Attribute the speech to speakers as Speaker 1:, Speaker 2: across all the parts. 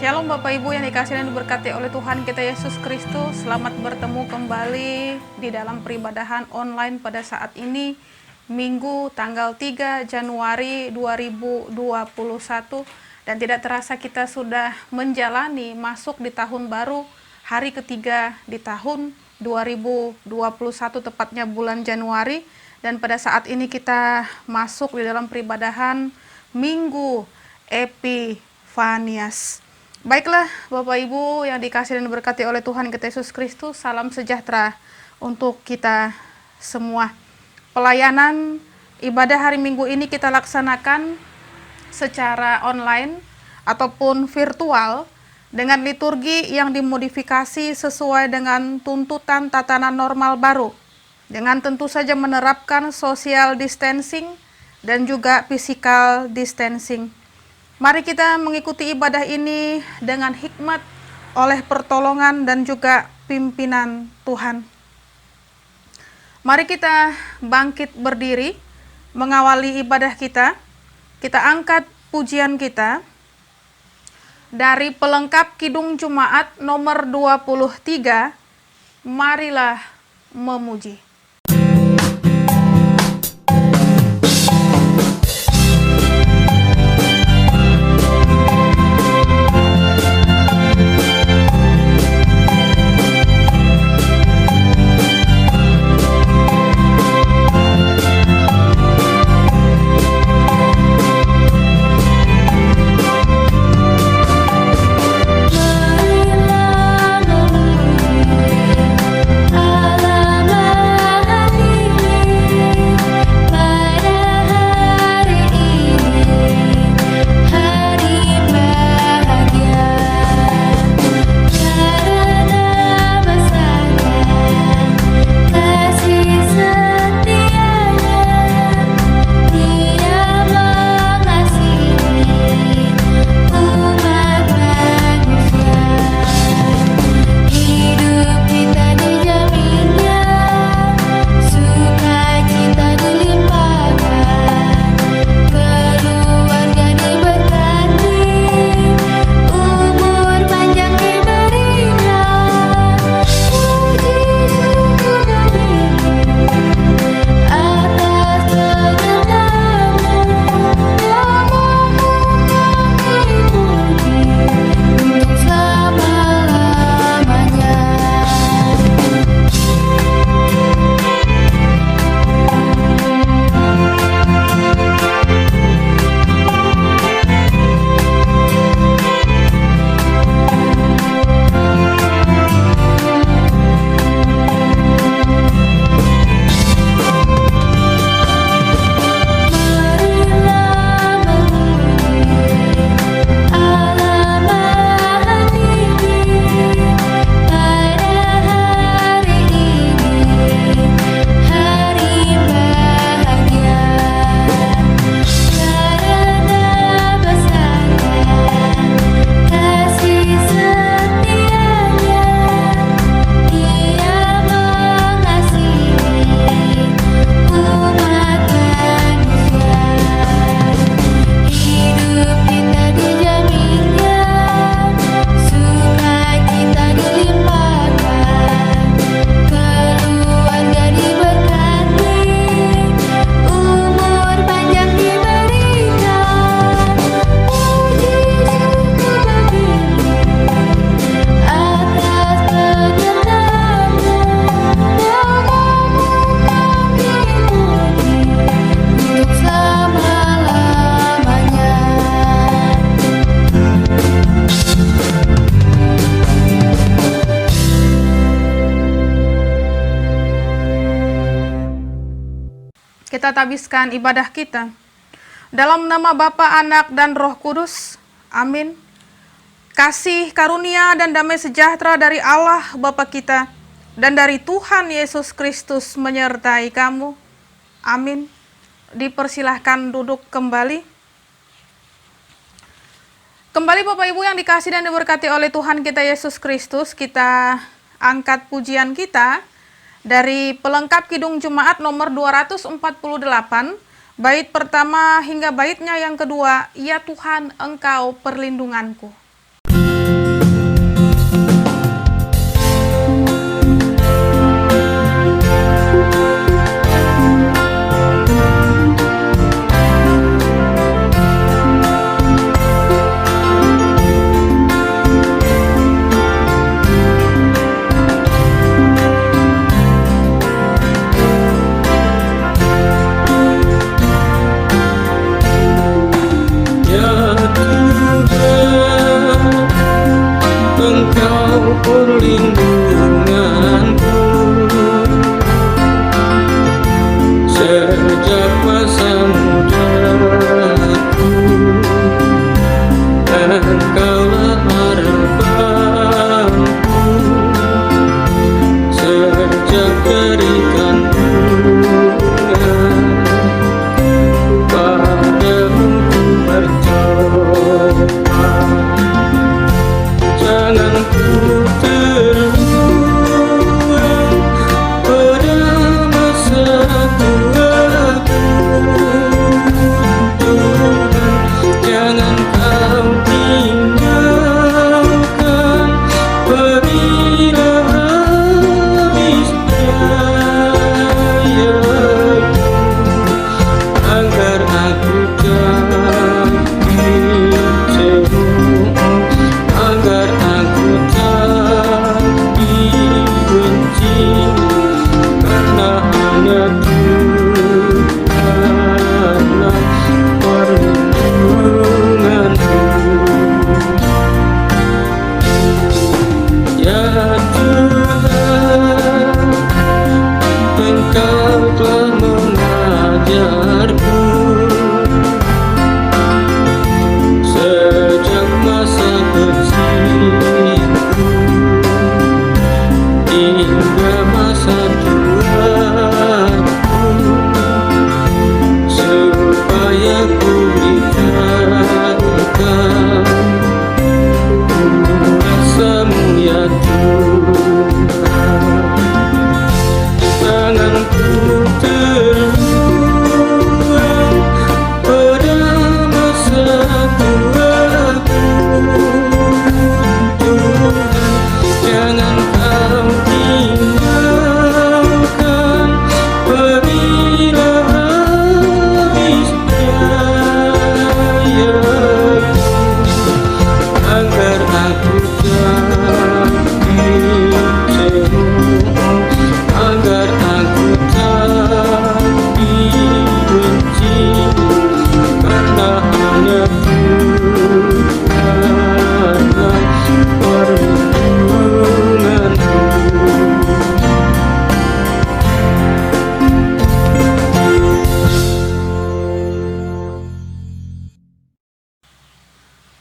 Speaker 1: Shalom Bapak Ibu yang dikasihi dan diberkati oleh Tuhan kita Yesus Kristus. Selamat bertemu kembali di dalam peribadahan online pada saat ini, Minggu tanggal 3 Januari 2021. Dan tidak terasa kita sudah menjalani masuk di tahun baru, hari ketiga di tahun 2021, tepatnya bulan Januari. Dan pada saat ini kita masuk di dalam peribadahan Minggu Epifanias. Baiklah Bapak Ibu yang dikasihi dan diberkati oleh Tuhan kita Yesus Kristus, salam sejahtera untuk kita semua. Pelayanan ibadah hari Minggu ini kita laksanakan secara online ataupun virtual dengan liturgi yang dimodifikasi sesuai dengan tuntutan tatanan normal baru, dengan tentu saja menerapkan social distancing dan juga physical distancing. Mari kita mengikuti ibadah ini dengan hikmat oleh pertolongan dan juga pimpinan Tuhan. Mari kita bangkit berdiri, mengawali ibadah kita. Kita angkat pujian kita dari pelengkap Kidung Jumaat nomor 23, Marilah Memuji. Kita tabiskan ibadah kita. Dalam nama Bapa, Anak, dan Roh Kudus. Amin. kasih karunia dan damai sejahtera dari Allah Bapa kita dan dari Tuhan Yesus Kristus menyertai kamu. Amin. Dipersilahkan duduk kembali. Kembali Bapak Ibu yang dikasihi dan diberkati oleh Tuhan kita Yesus Kristus, kita angkat pujian kita dari pelengkap Kidung Jemaat nomor 248, bait pertama hingga baitnya yang kedua, Ya Tuhan Engkau perlindunganku.
Speaker 2: Perlindunganku sejak masa mudaku, Engkaulah harapanku sejak dari kandungan, padamu ku berdoa. Jangan ku terbuang pada masa tuaku, Tuhan, jangan kau tinggalkan bila habis dayaku, agar aku tak dicemooh, agar aku tak dibenci, karena hanya Tuhanlah perlindunganku. Ya Tuhan, Engkau telah mengajarku sejak masa kecilku hingga masa tuaku, supaya ku dikatakan kuasamu ya Tuhan. Jangan ku terbuang pada masa tuaku, Tuhan, jangan kau tinggalkan bila habis dayaku, agar aku tak dicemooh, agar aku tak dibenci, karena hanya Tuhanlah perlindunganku.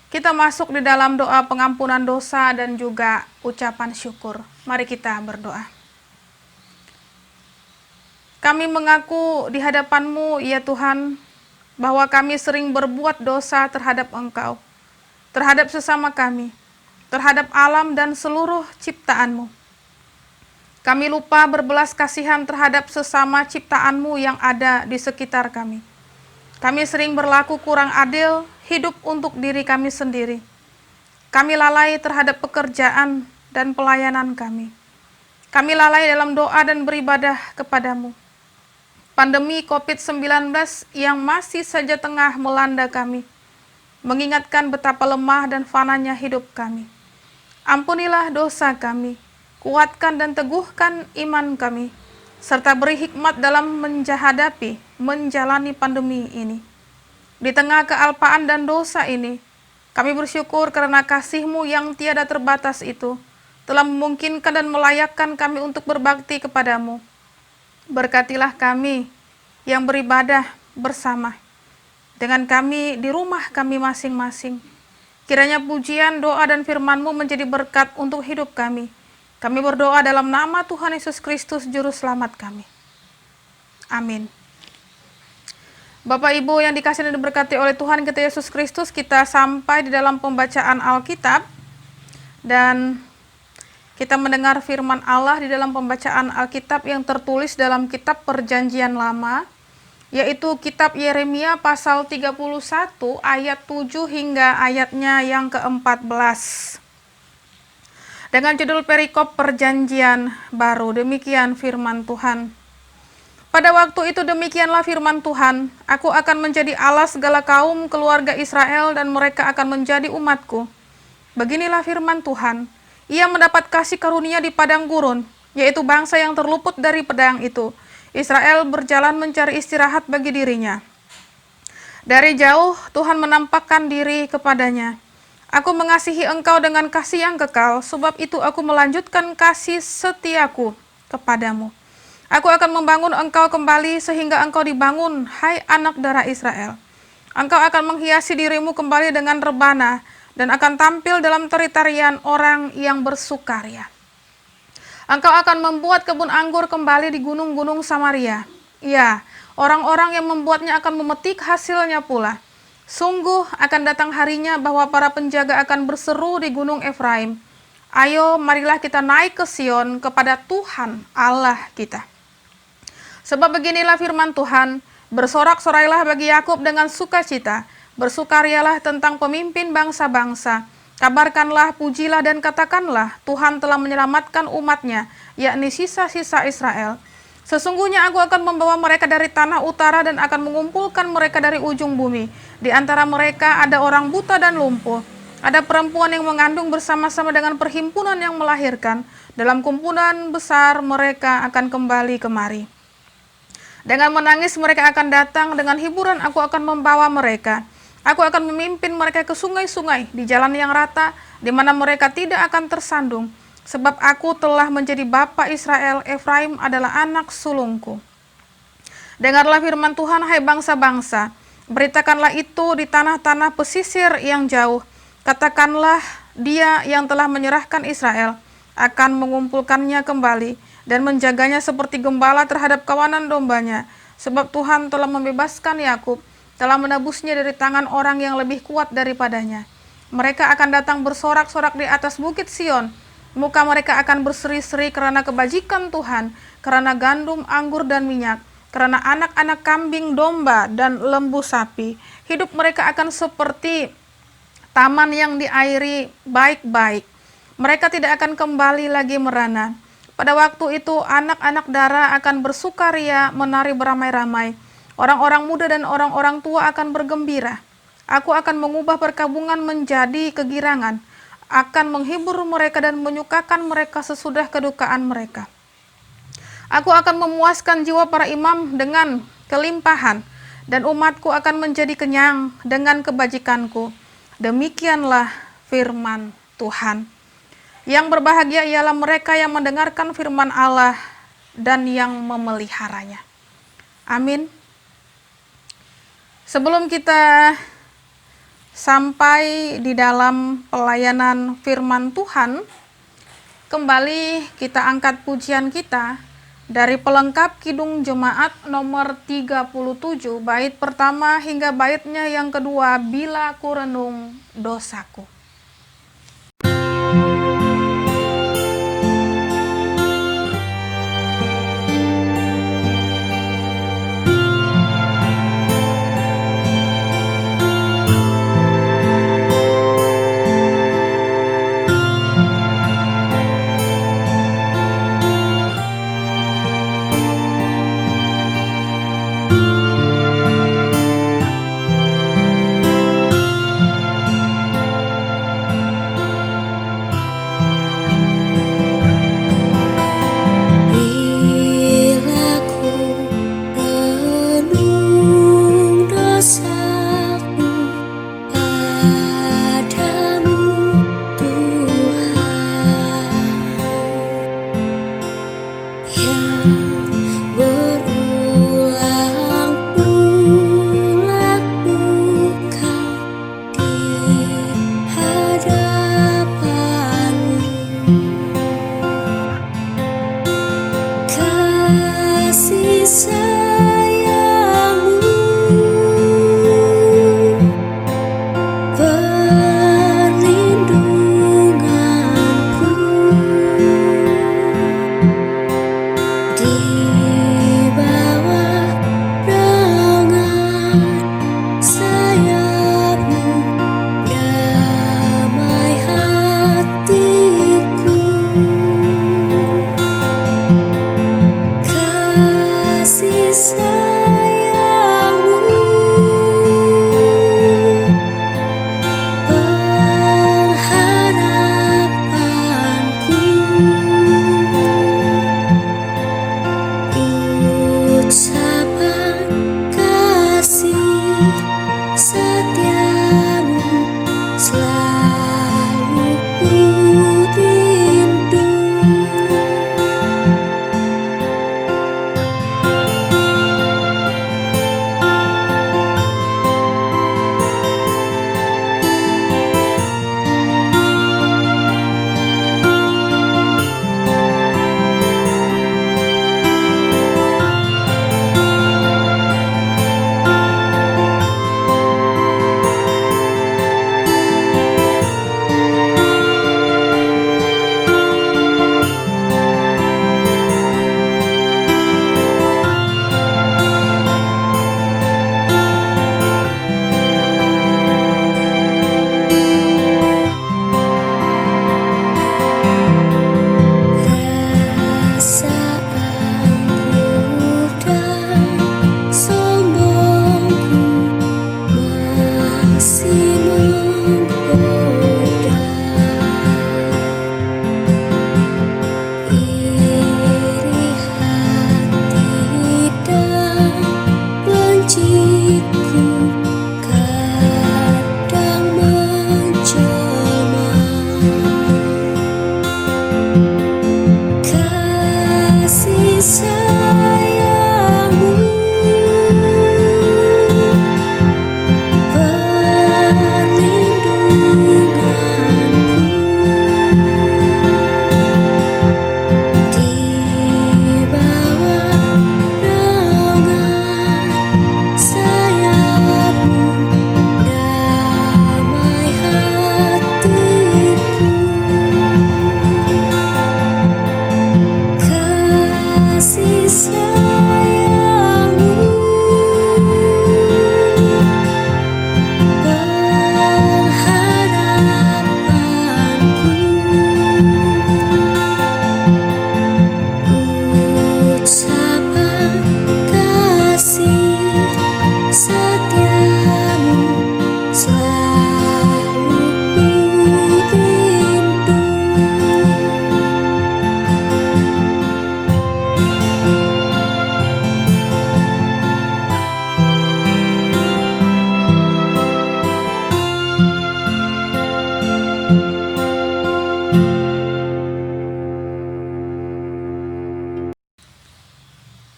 Speaker 1: Kita masuk di dalam doa pengampunan dosa dan juga ucapan syukur. Mari kita berdoa. Kami mengaku di hadapan-Mu, ya Tuhan, bahwa kami sering berbuat dosa terhadap Engkau, terhadap sesama kami, terhadap alam dan seluruh ciptaan-Mu. Kami lupa berbelas kasihan terhadap sesama ciptaan-Mu yang ada di sekitar kami. Kami sering berlaku kurang adil, hidup untuk diri kami sendiri. Kami lalai terhadap pekerjaan dan pelayanan kami. Kami lalai dalam doa dan beribadah kepadamu. Pandemi COVID-19 yang masih saja tengah melanda kami, mengingatkan betapa lemah dan fananya hidup kami. Ampunilah dosa kami, kuatkan dan teguhkan iman kami, serta beri hikmat dalam menjalani pandemi ini. Di tengah kealpaan dan dosa ini, kami bersyukur karena kasih-Mu yang tiada terbatas itu telah memungkinkan dan melayakkan kami untuk berbakti kepadamu. Berkatilah kami yang beribadah bersama dengan kami di rumah kami masing-masing. Kiranya pujian, doa, dan firman-Mu menjadi berkat untuk hidup kami. Kami berdoa dalam nama Tuhan Yesus Kristus, Juru Selamat kami. Amin. Bapak Ibu yang dikasihi dan diberkati oleh Tuhan kita Yesus Kristus, kita sampai di dalam pembacaan Alkitab. Dan kita mendengar firman Allah di dalam pembacaan Alkitab yang tertulis dalam kitab Perjanjian Lama, yaitu kitab Yeremia pasal 31 ayat 7 hingga ayatnya yang ke-14. Dengan judul perikop Perjanjian Baru, demikian firman Tuhan. Pada waktu itu demikianlah firman Tuhan, aku akan menjadi Allah segala kaum keluarga Israel dan mereka akan menjadi umatku. Beginilah firman Tuhan, ia mendapat kasih karunia di padang gurun, yaitu bangsa yang terluput dari pedang itu. Israel berjalan mencari istirahat bagi dirinya. Dari jauh Tuhan menampakkan diri kepadanya. Aku mengasihi engkau dengan kasih yang kekal, sebab itu aku melanjutkan kasih setiaku kepadamu. Aku akan membangun engkau kembali sehingga engkau dibangun, hai anak darah Israel. Engkau akan menghiasi dirimu kembali dengan rebana dan akan tampil dalam tari-tarian orang yang bersukaria. Engkau akan membuat kebun anggur kembali di gunung-gunung Samaria. Ya, orang-orang yang membuatnya akan memetik hasilnya pula. Sungguh akan datang harinya bahwa para penjaga akan berseru di gunung Efraim. Ayo, marilah kita naik ke Sion kepada Tuhan Allah kita. Sebab beginilah firman Tuhan, bersorak-sorailah bagi Yakub dengan sukacita, bersukarialah tentang pemimpin bangsa-bangsa. Kabarkanlah, pujilah dan katakanlah, Tuhan telah menyelamatkan umatnya, yakni sisa-sisa Israel. Sesungguhnya aku akan membawa mereka dari tanah utara dan akan mengumpulkan mereka dari ujung bumi. Di antara mereka ada orang buta dan lumpuh. Ada perempuan yang mengandung bersama-sama dengan perhimpunan yang melahirkan. Dalam kumpulan besar mereka akan kembali kemari. Dengan menangis mereka akan datang, dengan hiburan aku akan membawa mereka. Aku akan memimpin mereka ke sungai-sungai di jalan yang rata, di mana mereka tidak akan tersandung. Sebab aku telah menjadi bapa Israel, Efraim adalah anak sulungku. Dengarlah firman Tuhan, hai bangsa-bangsa. Beritakanlah itu di tanah-tanah pesisir yang jauh. Katakanlah, dia yang telah menyerahkan Israel akan mengumpulkannya kembali dan menjaganya seperti gembala terhadap kawanan dombanya. Sebab Tuhan telah membebaskan Yakub, telah menebusnya dari tangan orang yang lebih kuat daripadanya. Mereka akan datang bersorak-sorak di atas bukit Sion. Muka mereka akan berseri-seri karena kebajikan Tuhan, karena gandum, anggur, dan minyak, karena anak-anak kambing, domba, dan lembu sapi. Hidup mereka akan seperti taman yang diairi baik-baik. Mereka tidak akan kembali lagi merana. Pada waktu itu anak-anak dara akan bersukaria, menari beramai-ramai. Orang-orang muda dan orang-orang tua akan bergembira. Aku akan mengubah perkabungan menjadi kegirangan, akan menghibur mereka dan menyukakan mereka sesudah kedukaan mereka. Aku akan memuaskan jiwa para imam dengan kelimpahan, dan umatku akan menjadi kenyang dengan kebajikanku. Demikianlah firman Tuhan. Yang berbahagia ialah mereka yang mendengarkan firman Allah dan yang memeliharanya. Amin. Sebelum kita sampai di dalam pelayanan firman Tuhan, kembali kita angkat pujian kita dari pelengkap Kidung Jemaat nomor 37, bait pertama hingga baitnya yang kedua, Bila Ku Renung Dosaku.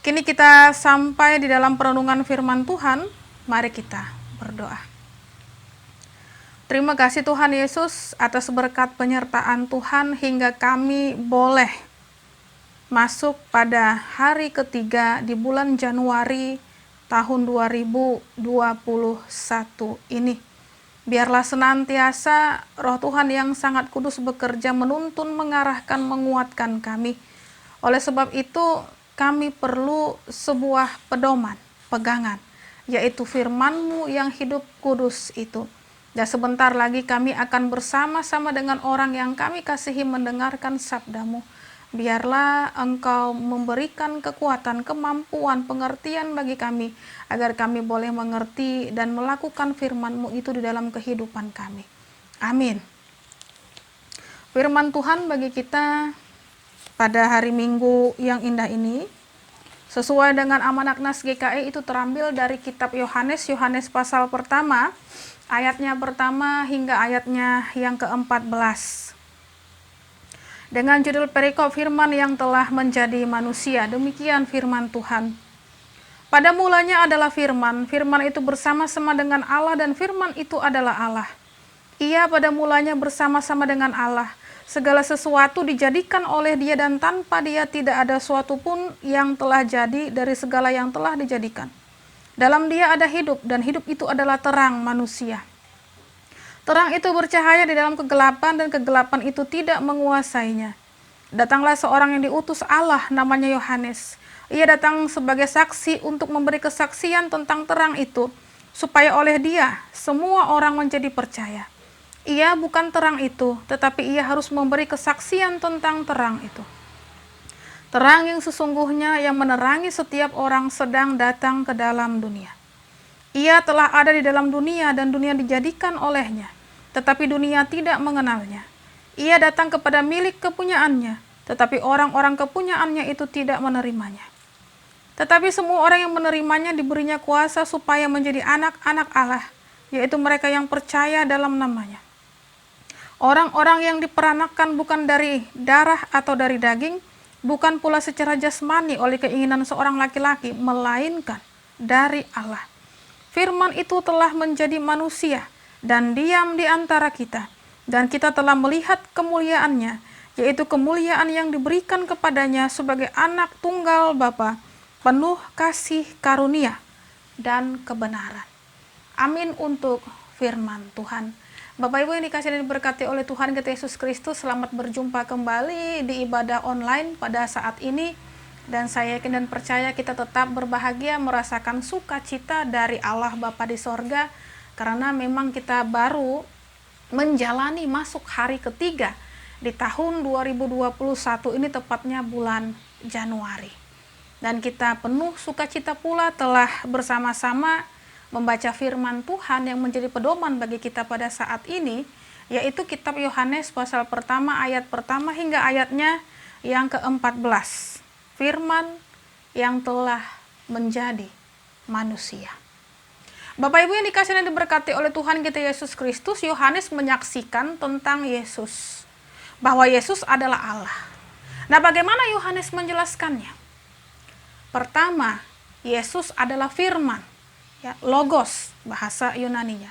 Speaker 1: Kini kita sampai di dalam perenungan firman Tuhan, mari kita berdoa. Terima kasih Tuhan Yesus atas berkat penyertaan Tuhan hingga kami boleh masuk pada hari ketiga di bulan Januari tahun 2021 ini. Biarlah senantiasa Roh Tuhan yang sangat kudus bekerja menuntun, mengarahkan, menguatkan kami. Oleh sebab itu kami perlu sebuah pedoman, pegangan, yaitu firman-Mu yang hidup kudus itu. Dan sebentar lagi kami akan bersama-sama dengan orang yang kami kasihi mendengarkan sabda-Mu. Biarlah Engkau memberikan kekuatan, kemampuan, pengertian bagi kami, agar kami boleh mengerti dan melakukan firman-Mu itu di dalam kehidupan kami. Amin. Firman Tuhan bagi kita pada hari Minggu yang indah ini, sesuai dengan amanat Nas GKI itu terambil dari kitab Yohanes pasal pertama, ayatnya pertama hingga ayatnya yang ke-14. Dengan judul perikop firman yang telah menjadi manusia, demikian firman Tuhan. Pada mulanya adalah firman, firman itu bersama-sama dengan Allah dan firman itu adalah Allah. Ia pada mulanya bersama-sama dengan Allah. Segala sesuatu dijadikan oleh Dia dan tanpa Dia tidak ada suatu pun yang telah jadi dari segala yang telah dijadikan. Dalam Dia ada hidup dan hidup itu adalah terang manusia. Terang itu bercahaya di dalam kegelapan dan kegelapan itu tidak menguasainya. Datanglah seorang yang diutus Allah namanya Yohanes. Ia datang sebagai saksi untuk memberi kesaksian tentang terang itu, supaya oleh Dia semua orang menjadi percaya. Ia bukan terang itu, tetapi ia harus memberi kesaksian tentang terang itu. Terang yang sesungguhnya yang menerangi setiap orang sedang datang ke dalam dunia. Ia telah ada di dalam dunia dan dunia dijadikan olehnya, tetapi dunia tidak mengenalnya. Ia datang kepada milik kepunyaannya, tetapi orang-orang kepunyaannya itu tidak menerimanya. Tetapi semua orang yang menerimanya diberinya kuasa supaya menjadi anak-anak Allah, yaitu mereka yang percaya dalam namanya. Orang-orang yang diperanakan bukan dari darah atau dari daging, bukan pula secara jasmani oleh keinginan seorang laki-laki, melainkan dari Allah. Firman itu telah menjadi manusia dan diam di antara kita, dan kita telah melihat kemuliaannya, yaitu kemuliaan yang diberikan kepadanya sebagai anak tunggal Bapa, penuh kasih karunia dan kebenaran. Amin untuk firman Tuhan. Bapak Ibu yang dikasihi dan diberkati oleh Tuhan kita Yesus Kristus, selamat berjumpa kembali di ibadah online pada saat ini. Dan saya yakin dan percaya kita tetap berbahagia merasakan sukacita dari Allah Bapa di sorga, karena memang kita baru menjalani masuk hari ketiga di tahun 2021 ini, tepatnya bulan Januari. Dan kita penuh sukacita pula telah bersama-sama membaca firman Tuhan yang menjadi pedoman bagi kita pada saat ini, yaitu kitab Yohanes pasal pertama ayat pertama hingga ayatnya yang ke-14. Firman yang telah menjadi manusia. Bapak Ibu yang dikasihi dan diberkati oleh Tuhan kita Yesus Kristus, Yohanes menyaksikan tentang Yesus, bahwa Yesus adalah Allah. Nah, bagaimana Yohanes menjelaskannya? Pertama, Yesus adalah firman. Ya, logos bahasa Yunaninya.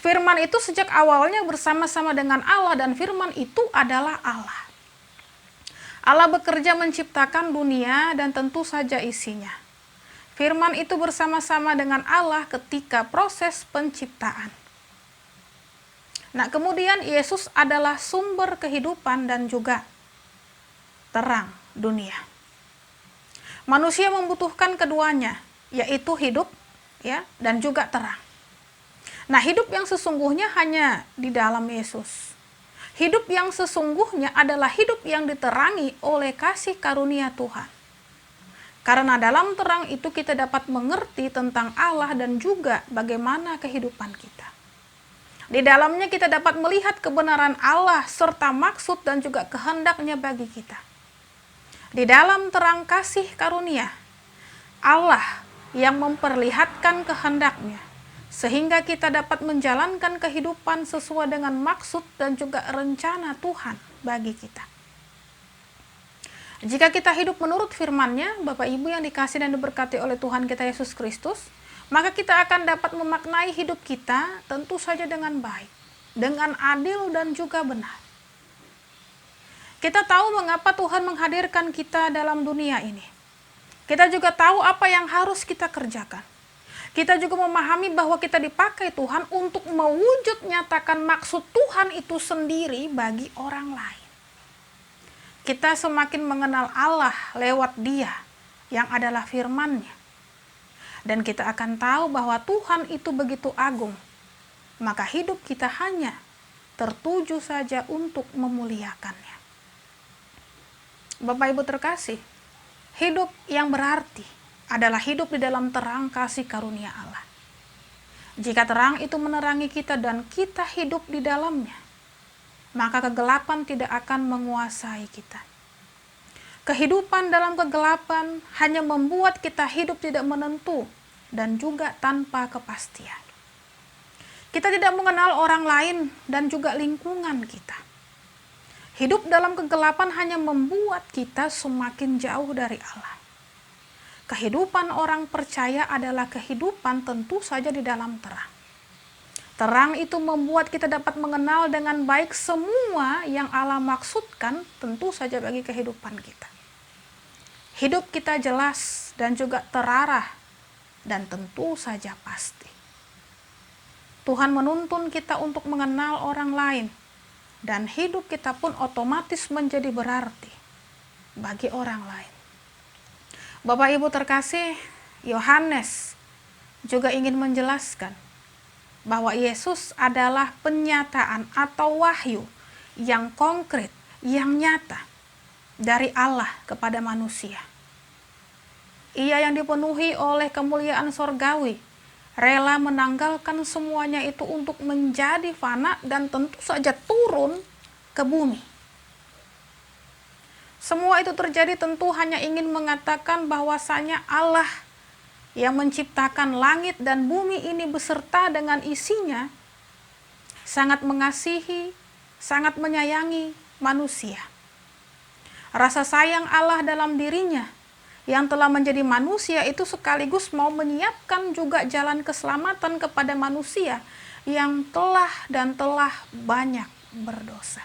Speaker 1: Firman itu sejak awalnya bersama-sama dengan Allah dan firman itu adalah Allah. Allah bekerja menciptakan dunia dan tentu saja isinya. Firman itu bersama-sama dengan Allah ketika proses penciptaan. Nah, kemudian Yesus adalah sumber kehidupan dan juga terang dunia. Manusia membutuhkan keduanya, yaitu hidup ya, dan juga terang. Nah, hidup yang sesungguhnya hanya di dalam Yesus. Hidup yang sesungguhnya adalah hidup yang diterangi oleh kasih karunia Tuhan. Karena dalam terang itu kita dapat mengerti tentang Allah dan juga bagaimana kehidupan kita. Di dalamnya kita dapat melihat kebenaran Allah serta maksud dan juga kehendaknya bagi kita. Di dalam terang kasih karunia, Allah yang memperlihatkan kehendaknya, sehingga kita dapat menjalankan kehidupan sesuai dengan maksud dan juga rencana Tuhan bagi kita. Jika kita hidup menurut firman-Nya, Bapak Ibu yang dikasihi dan diberkati oleh Tuhan kita Yesus Kristus, maka kita akan dapat memaknai hidup kita tentu saja dengan baik, dengan adil dan juga benar. Kita tahu mengapa Tuhan menghadirkan kita dalam dunia ini. Kita juga tahu apa yang harus kita kerjakan. Kita juga memahami bahwa kita dipakai Tuhan untuk mewujud nyatakan maksud Tuhan itu sendiri bagi orang lain. Kita semakin mengenal Allah lewat Dia yang adalah firman-Nya. Dan kita akan tahu bahwa Tuhan itu begitu agung. Maka hidup kita hanya tertuju saja untuk memuliakannya. Bapak Ibu terkasih, hidup yang berarti adalah hidup di dalam terang kasih karunia Allah. Jika terang itu menerangi kita dan kita hidup di dalamnya, maka kegelapan tidak akan menguasai kita. Kehidupan dalam kegelapan hanya membuat kita hidup tidak menentu dan juga tanpa kepastian. Kita tidak mengenal orang lain dan juga lingkungan kita. Hidup dalam kegelapan hanya membuat kita semakin jauh dari Allah. Kehidupan orang percaya adalah kehidupan tentu saja di dalam terang. Terang itu membuat kita dapat mengenal dengan baik semua yang Allah maksudkan tentu saja bagi kehidupan kita. Hidup kita jelas dan juga terarah dan tentu saja pasti. Tuhan menuntun kita untuk mengenal orang lain dan hidup kita pun otomatis menjadi berarti bagi orang lain. Bapak Ibu terkasih, Yohanes juga ingin menjelaskan bahwa Yesus adalah penyataan atau wahyu yang konkret, yang nyata dari Allah kepada manusia. Ia yang dipenuhi oleh kemuliaan sorgawi, rela menanggalkan semuanya itu untuk menjadi fana dan tentu saja turun ke bumi. Semua itu terjadi tentu hanya ingin mengatakan bahwasanya Allah yang menciptakan langit dan bumi ini beserta dengan isinya, sangat mengasihi, sangat menyayangi manusia. Rasa sayang Allah dalam dirinya yang telah menjadi manusia itu sekaligus mau menyiapkan juga jalan keselamatan kepada manusia yang telah banyak berdosa.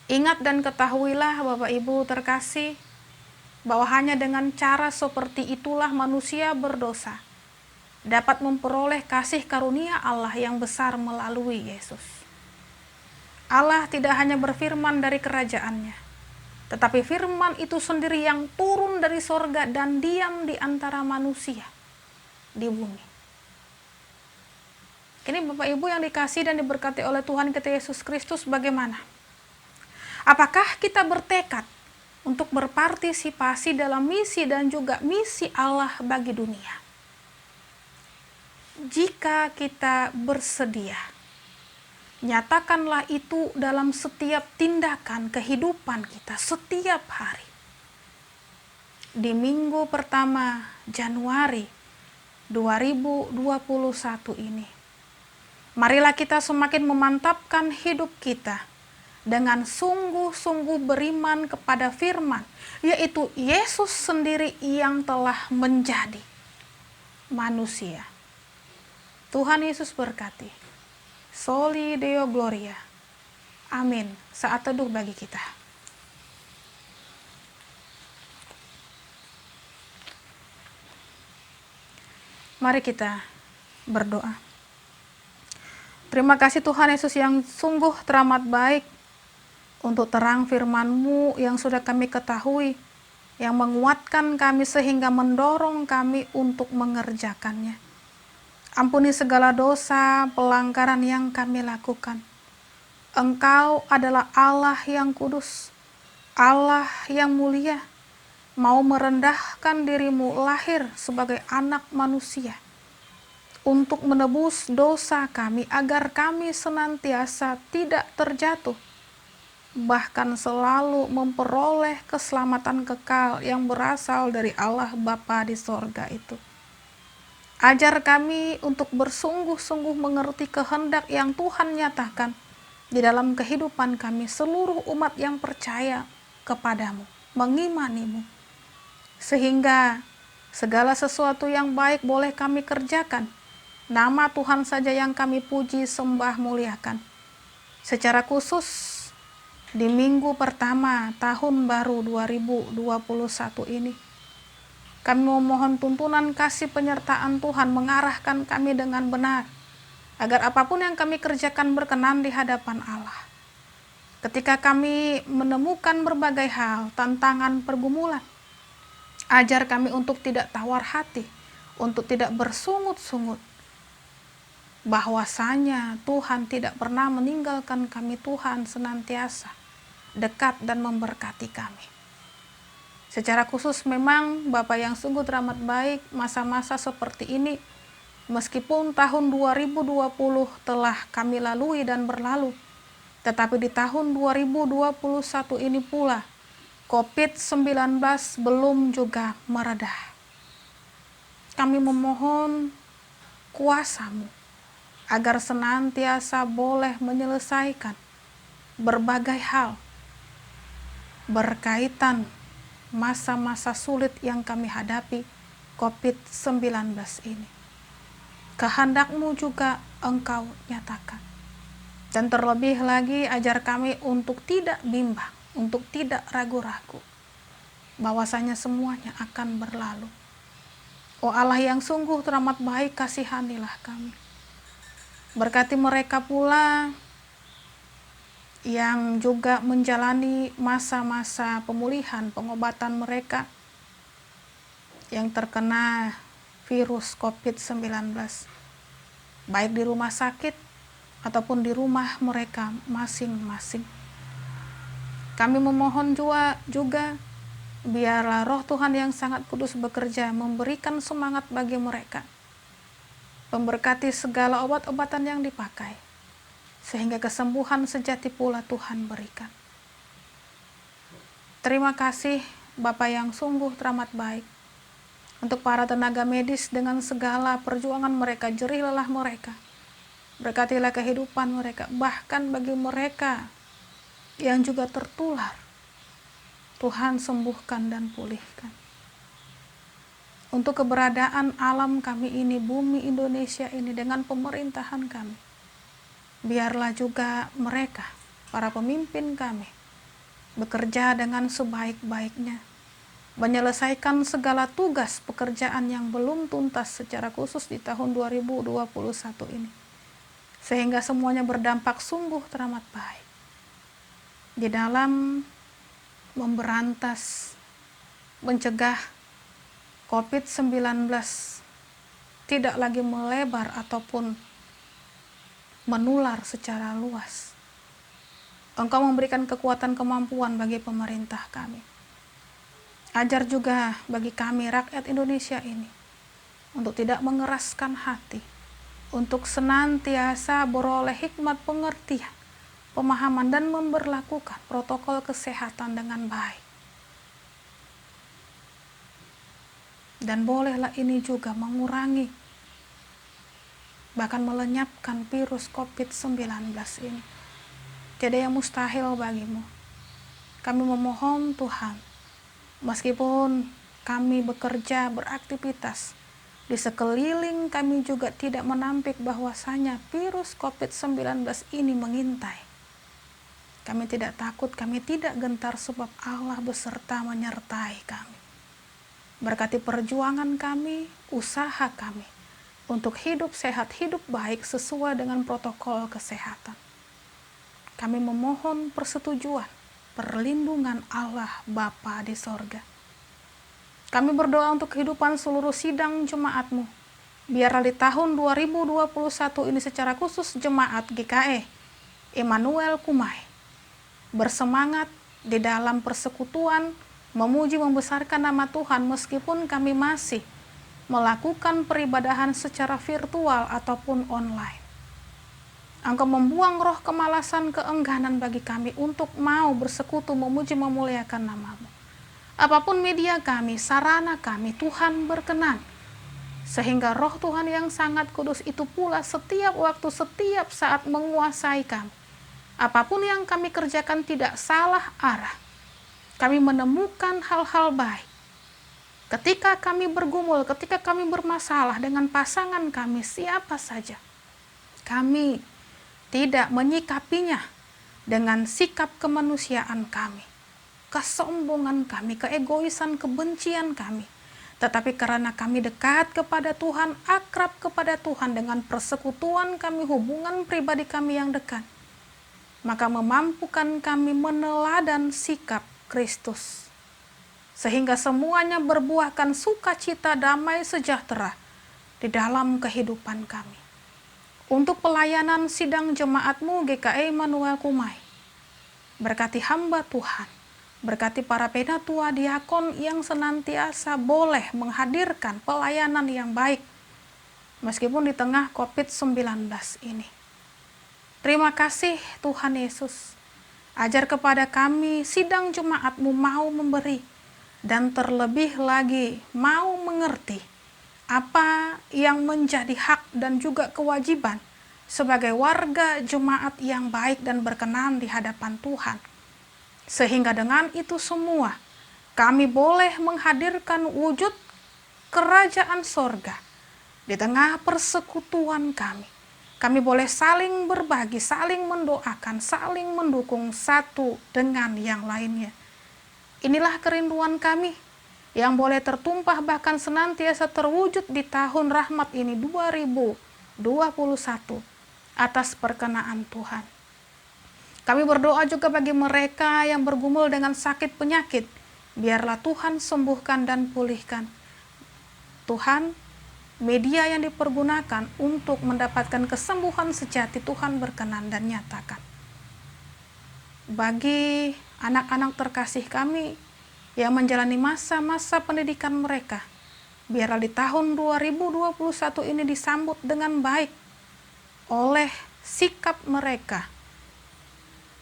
Speaker 1: Ingat dan ketahuilah Bapak Ibu terkasih, bahwa hanya dengan cara seperti itulah manusia berdosa dapat memperoleh kasih karunia Allah yang besar melalui Yesus. Allah tidak hanya berfirman dari kerajaannya, tetapi firman itu sendiri yang turun dari sorga dan diam di antara manusia di bumi. Kini Bapak Ibu yang dikasihi dan diberkati oleh Tuhan kita Yesus Kristus, bagaimana? Apakah kita bertekad untuk berpartisipasi dalam misi dan juga misi Allah bagi dunia? Jika kita bersedia, nyatakanlah itu dalam setiap tindakan kehidupan kita setiap hari. Di minggu pertama Januari 2021 ini, marilah kita semakin memantapkan hidup kita dengan sungguh-sungguh beriman kepada firman, yaitu Yesus sendiri yang telah menjadi manusia. Tuhan Yesus berkati. Soli Deo Gloria. Amin. Saat teduh bagi kita. Mari kita berdoa. Terima kasih Tuhan Yesus yang sungguh teramat baik untuk terang firman-Mu yang sudah kami ketahui, yang menguatkan kami sehingga mendorong kami untuk mengerjakannya. Ampuni segala dosa, pelanggaran yang kami lakukan. Engkau adalah Allah yang kudus, Allah yang mulia, mau merendahkan diri-Mu lahir sebagai anak manusia, untuk menebus dosa kami agar kami senantiasa tidak terjatuh, bahkan selalu memperoleh keselamatan kekal yang berasal dari Allah Bapa di sorga itu. Ajar kami untuk bersungguh-sungguh mengerti kehendak yang Tuhan nyatakan di dalam kehidupan kami seluruh umat yang percaya kepadamu, mengimanimu, sehingga segala sesuatu yang baik boleh kami kerjakan. Nama Tuhan saja yang kami puji, sembah, muliakan. Secara khusus di minggu pertama tahun baru 2021 ini, kami memohon tuntunan kasih penyertaan Tuhan mengarahkan kami dengan benar, agar apapun yang kami kerjakan berkenan di hadapan Allah. Ketika kami menemukan berbagai hal, tantangan, pergumulan, ajar kami untuk tidak tawar hati, untuk tidak bersungut-sungut, bahwasanya Tuhan tidak pernah meninggalkan kami. Tuhan senantiasa dekat dan memberkati kami. Secara khusus memang Bapak yang sungguh teramat baik, masa-masa seperti ini, meskipun tahun 2020 telah kami lalui dan berlalu, tetapi di tahun 2021 ini pula, COVID-19 belum juga meredah. Kami memohon kuasa-Mu, agar senantiasa boleh menyelesaikan berbagai hal berkaitan masa-masa sulit yang kami hadapi, COVID-19 ini. Kehendak-Mu juga Engkau nyatakan. Dan terlebih lagi ajar kami untuk tidak bimbang, untuk tidak ragu-ragu, bahwasanya semuanya akan berlalu. Oh Allah yang sungguh teramat baik, kasihanilah kami. Berkati mereka pula yang juga menjalani masa-masa pemulihan, pengobatan mereka yang terkena virus COVID-19, baik di rumah sakit ataupun di rumah mereka masing-masing. Kami memohon juga biarlah Roh Tuhan yang sangat kudus bekerja, memberikan semangat bagi mereka, memberkati segala obat-obatan yang dipakai, sehingga kesembuhan sejati pula Tuhan berikan. Terima kasih Bapa yang sungguh teramat baik, untuk para tenaga medis dengan segala perjuangan mereka, jerih lelah mereka. Berkatilah kehidupan mereka, bahkan bagi mereka yang juga tertular, Tuhan sembuhkan dan pulihkan. Untuk keberadaan alam kami ini, bumi Indonesia ini dengan pemerintahan kami, biarlah juga mereka, para pemimpin kami, bekerja dengan sebaik-baiknya, menyelesaikan segala tugas pekerjaan yang belum tuntas secara khusus di tahun 2021 ini. Sehingga semuanya berdampak sungguh teramat baik di dalam memberantas, mencegah COVID-19 tidak lagi melebar ataupun menular secara luas. Engkau memberikan kekuatan kemampuan bagi pemerintah kami. Ajar juga bagi kami rakyat Indonesia ini untuk tidak mengeraskan hati, untuk senantiasa beroleh hikmat pengertian, pemahaman, dan memberlakukan protokol kesehatan dengan baik. Dan bolehlah ini juga mengurangi, bahkan melenyapkan virus COVID-19 ini. Tidak yang mustahil bagimu. Kami memohon Tuhan, meskipun kami bekerja, beraktivitas, di sekeliling kami juga tidak menampik bahwasanya virus COVID-19 ini mengintai. Kami tidak takut, kami tidak gentar, sebab Allah beserta menyertai kami. Berkati perjuangan kami, usaha kami, untuk hidup sehat, hidup baik sesuai dengan protokol kesehatan. Kami memohon persetujuan, perlindungan Allah Bapa di sorga. Kami berdoa untuk kehidupan seluruh sidang jemaat-Mu. Biarlah di tahun 2021 ini secara khusus jemaat GKE Immanuel Kumai bersemangat di dalam persekutuan, memuji membesarkan nama Tuhan meskipun kami masih melakukan peribadahan secara virtual ataupun online. Engkau membuang roh kemalasan, keengganan bagi kami untuk mau bersekutu, memuji, memuliakan nama-Mu. Apapun media kami, sarana kami, Tuhan berkenan. Sehingga roh Tuhan yang sangat kudus itu pula setiap waktu, setiap saat menguasai kami. Apapun yang kami kerjakan tidak salah arah. kami menemukan hal-hal baik. Ketika kami bergumul, ketika kami bermasalah dengan pasangan kami, siapa saja, kami tidak menyikapinya dengan sikap kemanusiaan kami, kesombongan kami, keegoisan, kebencian kami. Tetapi karena kami dekat kepada Tuhan, akrab kepada Tuhan dengan persekutuan kami, hubungan pribadi kami yang dekat, maka memampukan kami meneladan sikap Kristus. Sehingga semuanya berbuahkan sukacita, damai, sejahtera di dalam kehidupan kami. Untuk pelayanan sidang jemaat-Mu GKI Immanuel Kumai, berkati hamba Tuhan, berkati para penatua diakon yang senantiasa boleh menghadirkan pelayanan yang baik, meskipun di tengah COVID-19 ini. Terima kasih Tuhan Yesus, ajar kepada kami sidang jemaat-Mu mau memberi, dan terlebih lagi mau mengerti apa yang menjadi hak dan juga kewajiban sebagai warga jemaat yang baik dan berkenan di hadapan Tuhan. Sehingga dengan itu semua kami boleh menghadirkan wujud kerajaan sorga di tengah persekutuan kami. Kami boleh saling berbagi, saling mendoakan, saling mendukung satu dengan yang lainnya. Inilah kerinduan kami yang boleh tertumpah bahkan senantiasa terwujud di tahun rahmat ini 2021 atas perkenaan Tuhan. Kami berdoa juga bagi mereka yang bergumul dengan sakit penyakit. Biarlah Tuhan sembuhkan dan pulihkan. Tuhan, media yang dipergunakan untuk mendapatkan kesembuhan sejati, Tuhan berkenan dan nyatakan. Bagi anak-anak terkasih kami yang menjalani masa-masa pendidikan mereka, biarlah di tahun 2021 ini disambut dengan baik oleh sikap mereka,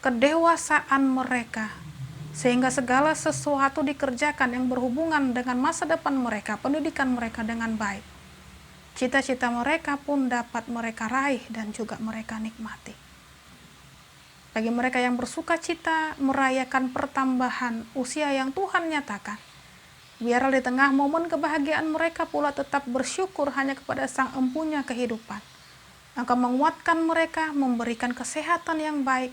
Speaker 1: kedewasaan mereka, sehingga segala sesuatu dikerjakan yang berhubungan dengan masa depan mereka, pendidikan mereka dengan baik. Cita-cita mereka pun dapat mereka raih dan juga mereka nikmati. Bagi mereka yang bersuka cita merayakan pertambahan usia yang Tuhan nyatakan, biarlah di tengah momen kebahagiaan mereka pula tetap bersyukur hanya kepada Sang Empunya kehidupan. Engkau menguatkan mereka, memberikan kesehatan yang baik,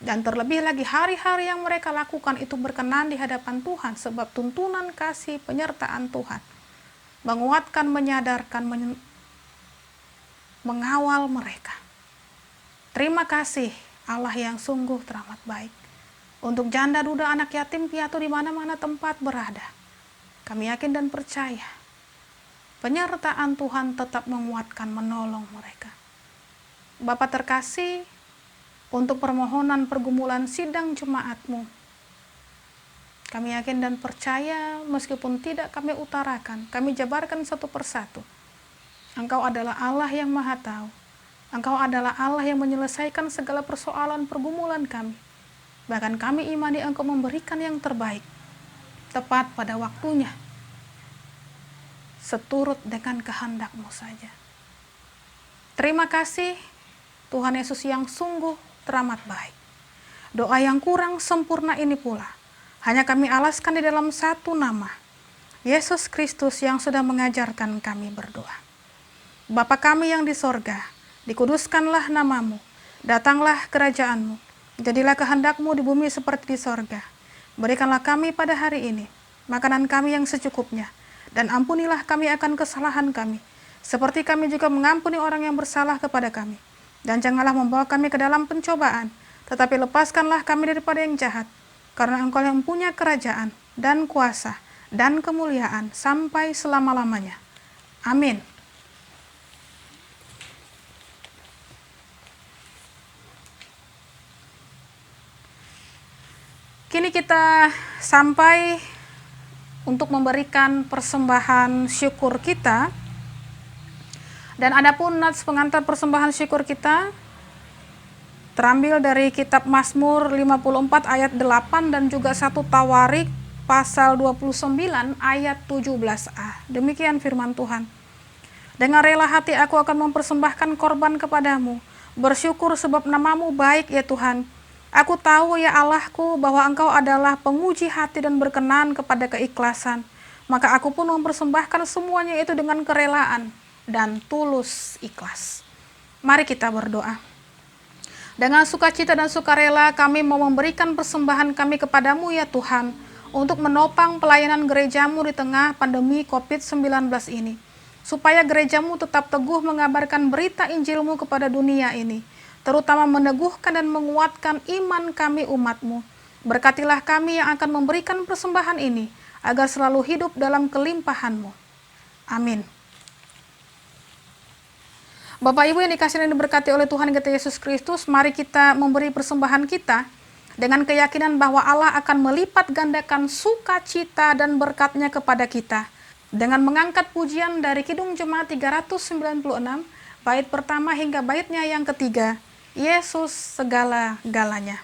Speaker 1: dan terlebih lagi hari-hari yang mereka lakukan itu berkenan di hadapan Tuhan sebab tuntunan kasih penyertaan Tuhan. Menguatkan, menyadarkan, mengawal mereka. Terima kasih Allah yang sungguh teramat baik. Untuk janda, duda, anak yatim, piatu di mana-mana tempat berada, kami yakin dan percaya penyertaan Tuhan tetap menguatkan, menolong mereka. Bapa terkasih, untuk permohonan pergumulan sidang jemaat-Mu, kami yakin dan percaya meskipun tidak kami utarakan, kami jabarkan satu persatu. Engkau adalah Allah yang Maha Tahu. Engkau adalah Allah yang menyelesaikan segala persoalan pergumulan kami. Bahkan kami imani Engkau memberikan yang terbaik, tepat pada waktunya, seturut dengan kehendak-Mu saja. Terima kasih Tuhan Yesus yang sungguh teramat baik. Doa yang kurang sempurna ini pula hanya kami alaskan di dalam satu nama, Yesus Kristus yang sudah mengajarkan kami berdoa. Bapa kami yang di sorga, dikuduskanlah namamu, datanglah kerajaan-Mu, jadilah kehendak-Mu di bumi seperti di sorga. Berikanlah kami pada hari ini makanan kami yang secukupnya, dan ampunilah kami akan kesalahan kami, seperti kami juga mengampuni orang yang bersalah kepada kami. Dan janganlah membawa kami ke dalam pencobaan, tetapi lepaskanlah kami daripada yang jahat, karena Engkau yang punya kerajaan dan kuasa dan kemuliaan sampai selama-lamanya. Amin. Kini kita sampai untuk memberikan persembahan syukur kita. Dan adapun nats pengantar persembahan syukur kita terambil dari kitab Mazmur 54 ayat 8 dan juga 1 Tawarik pasal 29 ayat 17a. Demikian firman Tuhan. Dengan rela hati aku akan mempersembahkan korban kepadamu, bersyukur sebab namamu baik ya Tuhan. Aku tahu ya Allahku bahwa Engkau adalah penguji hati dan berkenan kepada keikhlasan. Maka aku pun mempersembahkan semuanya itu dengan kerelaan dan tulus ikhlas. Mari kita berdoa. Dengan sukacita dan sukarela kami mau memberikan persembahan kami kepadamu ya Tuhan, untuk menopang pelayanan gerejamu di tengah pandemi COVID-19 ini. Supaya gerejamu tetap teguh mengabarkan berita Injilmu kepada dunia ini, terutama meneguhkan dan menguatkan iman kami umatmu. Berkatilah kami yang akan memberikan persembahan ini, agar selalu hidup dalam kelimpahan-Mu. Amin. Bapak Ibu yang dikasihi dan diberkati oleh Tuhan kita Yesus Kristus, mari kita memberi persembahan kita dengan keyakinan bahwa Allah akan melipat gandakan sukacita dan berkat-Nya kepada kita. Dengan mengangkat pujian dari Kidung Jemaat 396, bait pertama hingga baitnya yang ketiga, Yesus segala-galanya.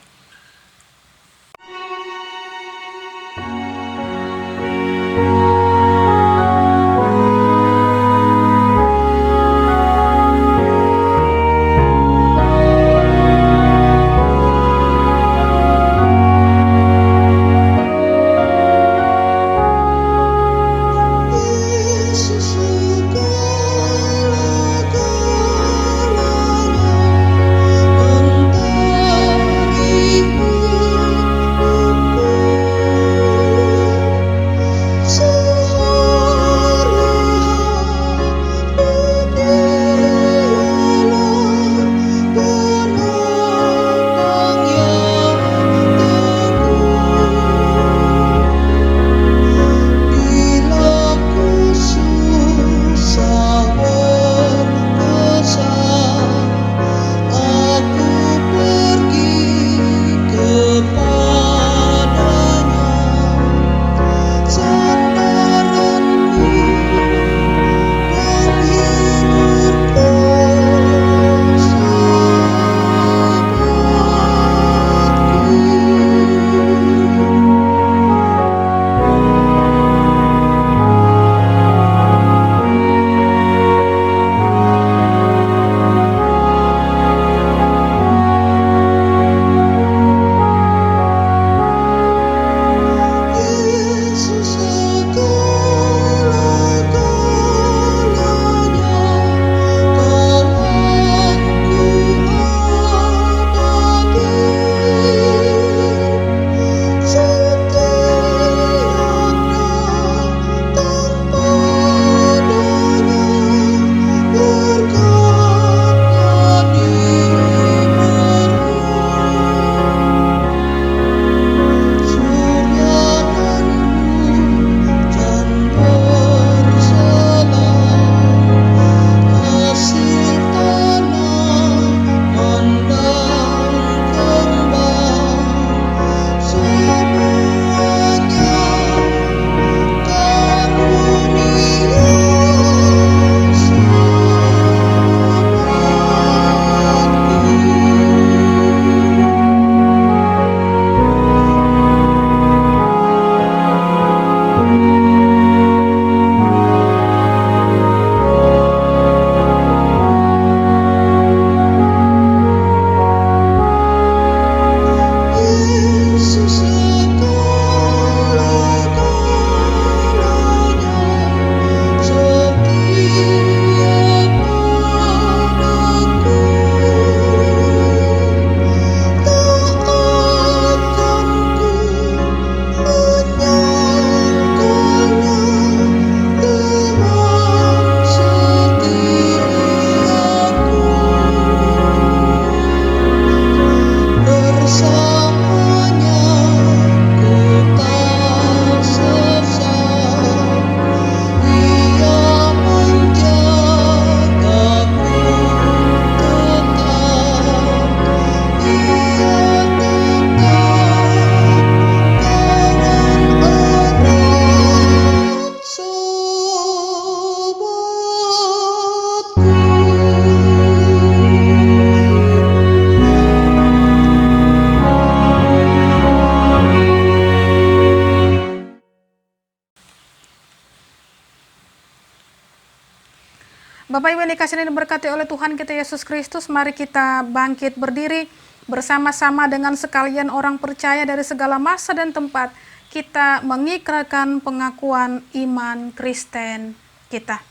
Speaker 1: Bapak Ibu yang dikasihi dan diberkati oleh Tuhan kita Yesus Kristus, mari kita bangkit berdiri bersama-sama dengan sekalian orang percaya dari segala masa dan tempat, kita mengikrarkan pengakuan iman Kristen kita.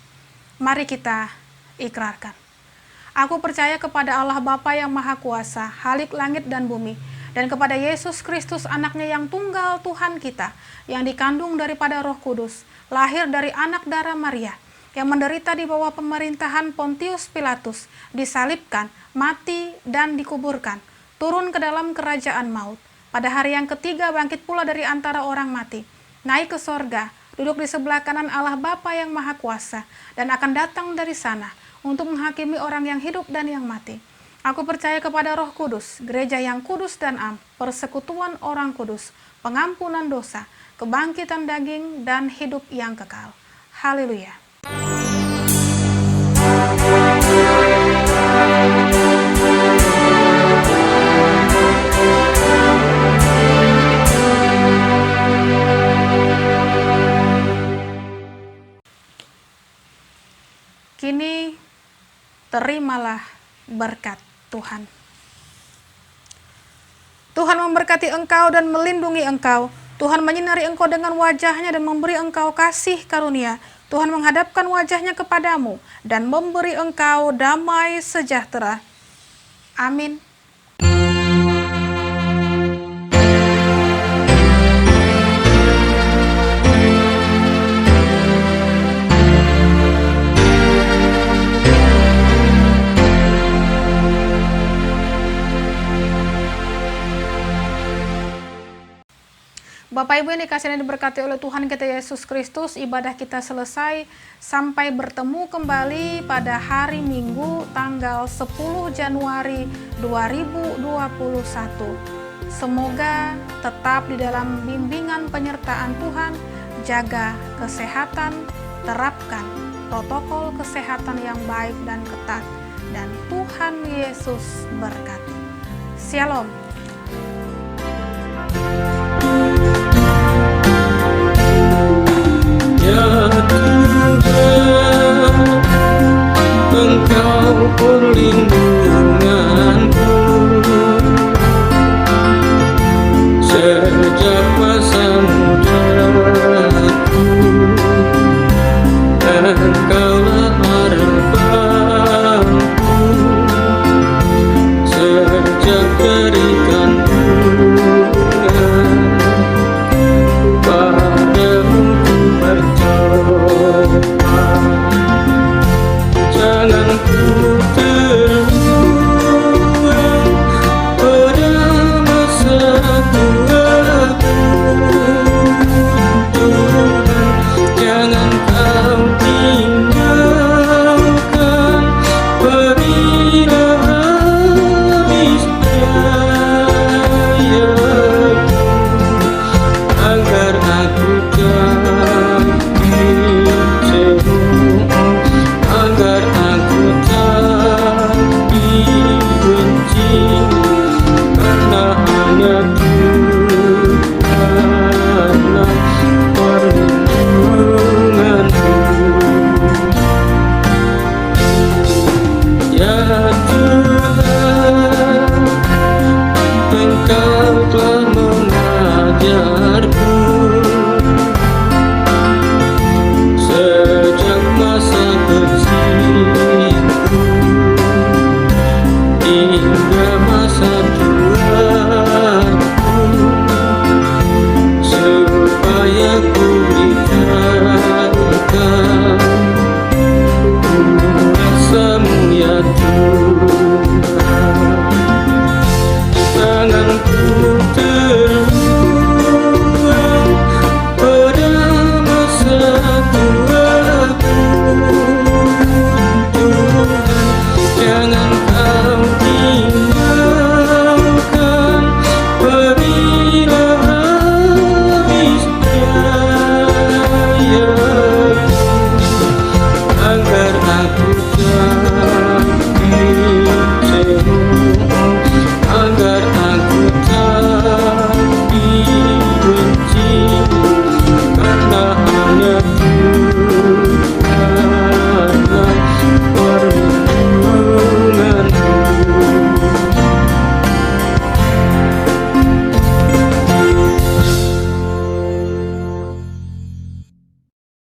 Speaker 1: Mari kita ikrarkan. Aku percaya kepada Allah Bapa yang Maha Kuasa, Khalik langit dan bumi, dan kepada Yesus Kristus anaknya yang tunggal Tuhan kita, yang dikandung daripada Roh Kudus, lahir dari anak darah Maria, yang menderita di bawah pemerintahan Pontius Pilatus, disalibkan, mati, dan dikuburkan, turun ke dalam kerajaan maut. Pada hari yang ketiga bangkit pula dari antara orang mati, naik ke sorga, duduk di sebelah kanan Allah Bapa yang Maha Kuasa, dan akan datang dari sana untuk menghakimi orang yang hidup dan yang mati. Aku percaya kepada Roh Kudus, gereja yang kudus dan am, persekutuan orang kudus, pengampunan dosa, kebangkitan daging, dan hidup yang kekal. Haleluya. Kini terimalah berkat Tuhan. Tuhan memberkati engkau dan melindungi engkau. Tuhan menyinari engkau dengan wajah-Nya dan memberi engkau kasih karunia. Tuhan menghadapkan wajah-Nya kepadamu dan memberi engkau damai sejahtera. Amin. Bapak Ibu yang dikasihi dan diberkati oleh Tuhan kita Yesus Kristus, ibadah kita selesai. Sampai bertemu kembali pada hari Minggu tanggal 10 Januari 2021. Semoga tetap di dalam bimbingan penyertaan Tuhan, jaga kesehatan, terapkan protokol kesehatan yang baik dan ketat, dan Tuhan Yesus berkati. Shalom.
Speaker 2: Ya Tuhan, Engkau perlindunganku sejak masa mudaku. Engkaulah harapanku sejak dari kandungan. Padamu berdoa, jangan ku terbuang pada masa tuaku. Tuhan, jangan kau tinggalkan perirahan niscayaku, agar aku tak dicemooh, agar aku tak dibenci, karena hanya Tuhanlah perlindunganku. Ya Tuhan, Engkau telah mengajarku